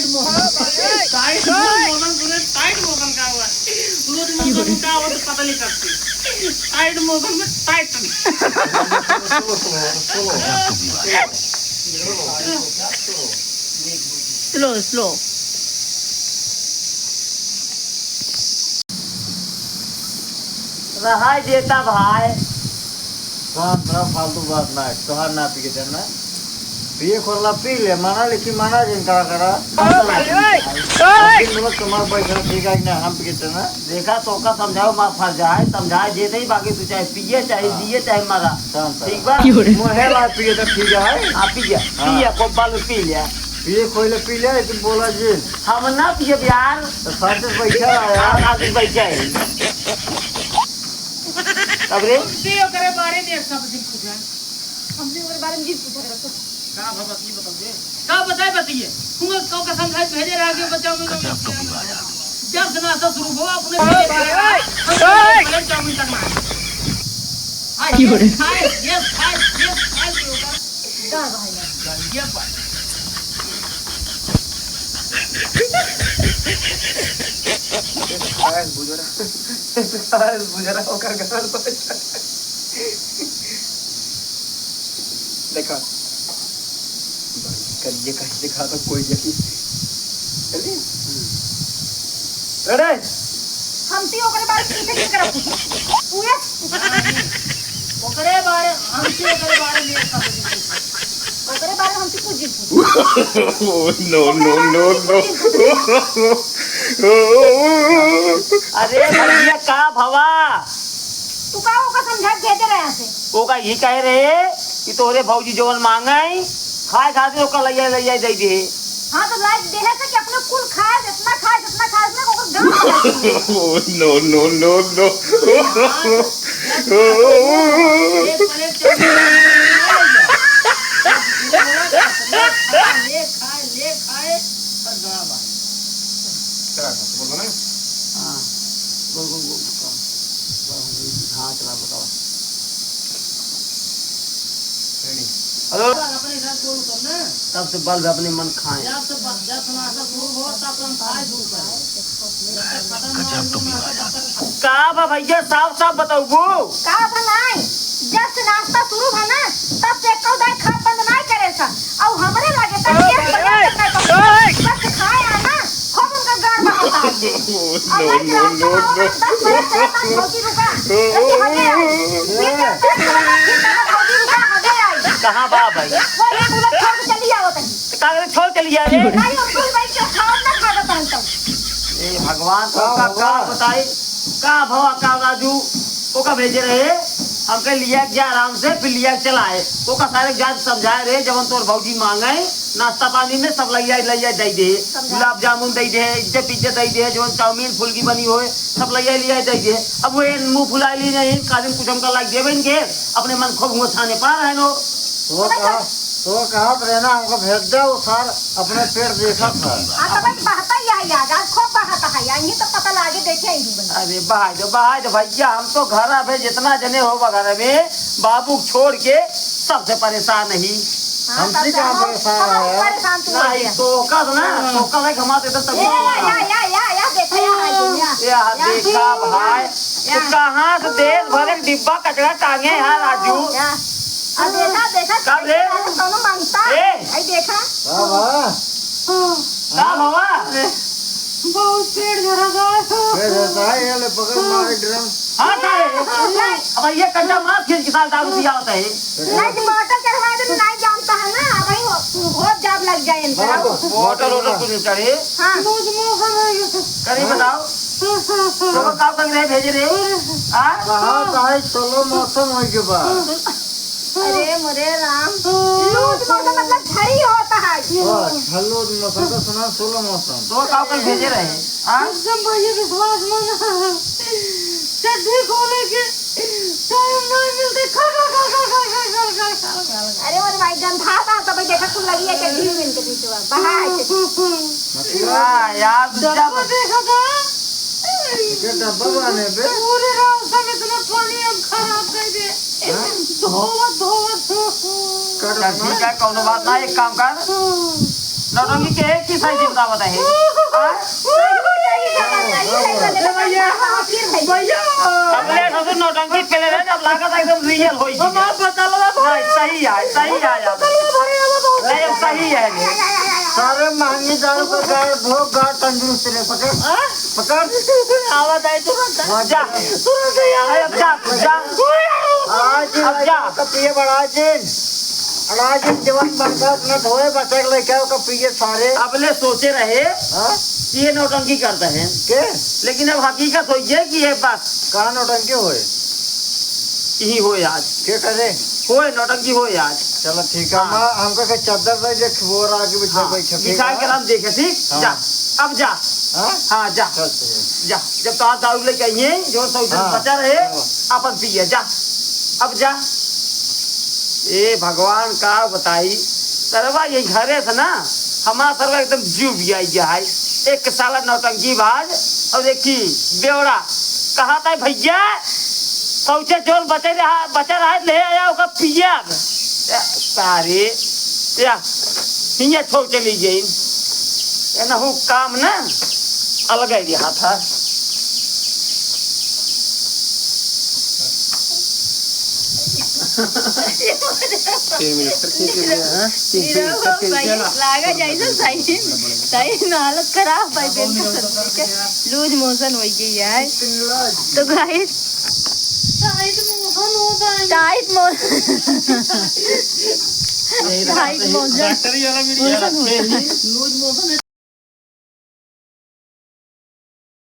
Tight Mohan पूरे tight Mohan का हुआ लूज मोहन का वो तो पता नहीं करती टाइट मोहन में टाइट स्लो स्लो रहा देता भाई फालतू बात ना तोहार ना पी के ना पिए खोला पी ले माना लेकिन माना जिन करा तुम्हारे पैसा ठीक है ना हम पी के ना देखा तो का समझाओ माँ फंस जाए समझाए दे नहीं बाकी तू चाहे पिए चाहे दिए चाहे मारा ठीक बा मोहे ला पी के तो ठीक है आप पिया को बाल पी लिया पिए खोले पी ले तुम बोला जी हम ना पिए यार तो साथ बैठा यार आगे बैठ जाए अब रे सीओ करे बारे में सब दिन पूछा हमसे और बारे में जी पूछा करो का भगत ये बताओगे का बताए बताइए तुम तो का समझाए भेजे रहा के बच्चा में जब से नाश्ता शुरू हुआ अपने पहले चाउमीन तक मार हां यस हाय गा भाई ये बात बुझरा होकर घर देखा करिए कहीं दिखा तो कोई जकी चलिए अरे हमसे ओकरे बारे में पूछे करो पूछे ओकरे बारे हमसे ओकरे बारे में ओकरे बारे में हमसे पूछ अरे भैया का भवा तू का ओका समझा भेजे रहे हैं से वो का ये कह रहे कि तोरे भौजी जोवन मांगे खाए खाते ओका लइया दे दे हां तो लाइक देहे से कि अपने कुल खाए जितना उसने को गांव ले खाए और गाना बात चला बोल ना हां गो हां चला बताओ हेलो अपने साथ बोल करना तब से बल अपने मन खाए जब नाश्ता शुरू हो तब हम खाए शुरू करें का बा भैया साफ साफ बताओ का बनाई जब से नाश्ता शुरू है ना तब से कौ दाई खा बंद नहीं करे सा और हमरे लगे तक बस खाए आना हम उनका गान बता कहाँ बा भाई छोड़ चलिए भगवान का बताई का भवा का राजू वो का भेजे रहे हमके लिया जा आराम से फिर लिया चलाए वो का सारे जात समझाए रहे जब तोर भौजी मांगे नाश्ता पानी में सब लइया दे दे गुलाब जामुन दे दे इज्जत पिज्जत दे दे जो चाउमीन फुल्की बनी होए सब लइया दे दे अब वो मुंह फुला ली नहीं कादिन कुछ हमका लाग देवे इनके अपने मन खूब मुँह छाने पा रहे नो तो कहा रहना हमको भेज दे वो सार अपने पेट देखा था अरे बहाय दो भैया हम तो घर आवे जितना जने हो घर में बाबू छोड़ के सबसे परेशान नहीं हमसे क्या परेशान है नहीं तो का ना तो का लाइक हमारे तो तब देखा भाई तो कहाँ से देश भर एक डिब्बा कचरा टांगे हैं राजू देखा कब रे देखा का भवा बहुत पेड़ झरा रहता है ये ले पकड़ मारे ड्रम हाँ सारे अब ये कंडा मार खींच के साथ दारू पिया होता है नहीं मोटर चढ़वा दे नहीं जानता है ना भाई बहुत जाम लग जाए इन पर मोटर कुछ चढ़े हां करी बताओ तो का कर रहे भेजे रे हां कहां काहे चलो मौसम हो के बाद अरे मोरे राम लूज मौसम मतलब झड़ी होता है हेलो मौसम का सुना सोलो मौसम तो का कर भेजे रहे हां एकदम भाई विश्वास माना चड्डी खोले के टाइम नहीं मिलते खा अरे मोरे भाई गंधा था तब देखा कुल लगी है चड्डी मिल के पीछे बाहर हां यार जब देखा था के डब्बा बने बे पूरे रास्ते में इतना पानी अब खराब कर दे धोवत ठीक है कोनो बात ना एक काम कर नौटंकी के की सही चिंता बताए अगले ससुर नौटंकी पहले रहे जब लागत एकदम रियल होई हम आप बता लो नहीं सही है नहीं अब सही है सारे महंगी दाल को गाड़ भोग गाड़ तंदुरुस्त रहे पकड़ आवाज आई तुरंत जा अब जा आज जा कपिए बड़ा जिन अनाज जवान बनकर न धोए बचे लेके का पिए सारे अबले सोचे रहे हाँ कि ये नौटंकी करते हैं के लेकिन अब हकीकत हो ये कि ये बस कहाँ नौटंकी होए यही हो आज के करे होए नौटंकी हो आज चलो ठीक है माँ हमको के चादर दे देख वो आगे बिछा बैठे बिछा के हम देखे ठीक हाँ। जा अब जा हाँ हाँ जा चल सही जा जब तो दारू लेके आइए जो सौ हाँ। बचा रहे अपन पिए जा अब जा ए भगवान का बताई सरवा ये घरे से ना हमारा सरवा एकदम जीव भी आई गया है एक साला नौटंकी बाज और एक की बेवड़ा कहा था भैया शौचे चोल बचा रहा ले आया होगा पिया सारे या हिया छोड़ चली गई ना हो काम ना अलग ही रहा था लागा जैसे सही सही ना हालत खराब भाई लूज मोशन हो गई है तो गाइस टाइट मोशन डॉक्टरी वाला वीडियो लूज मोशन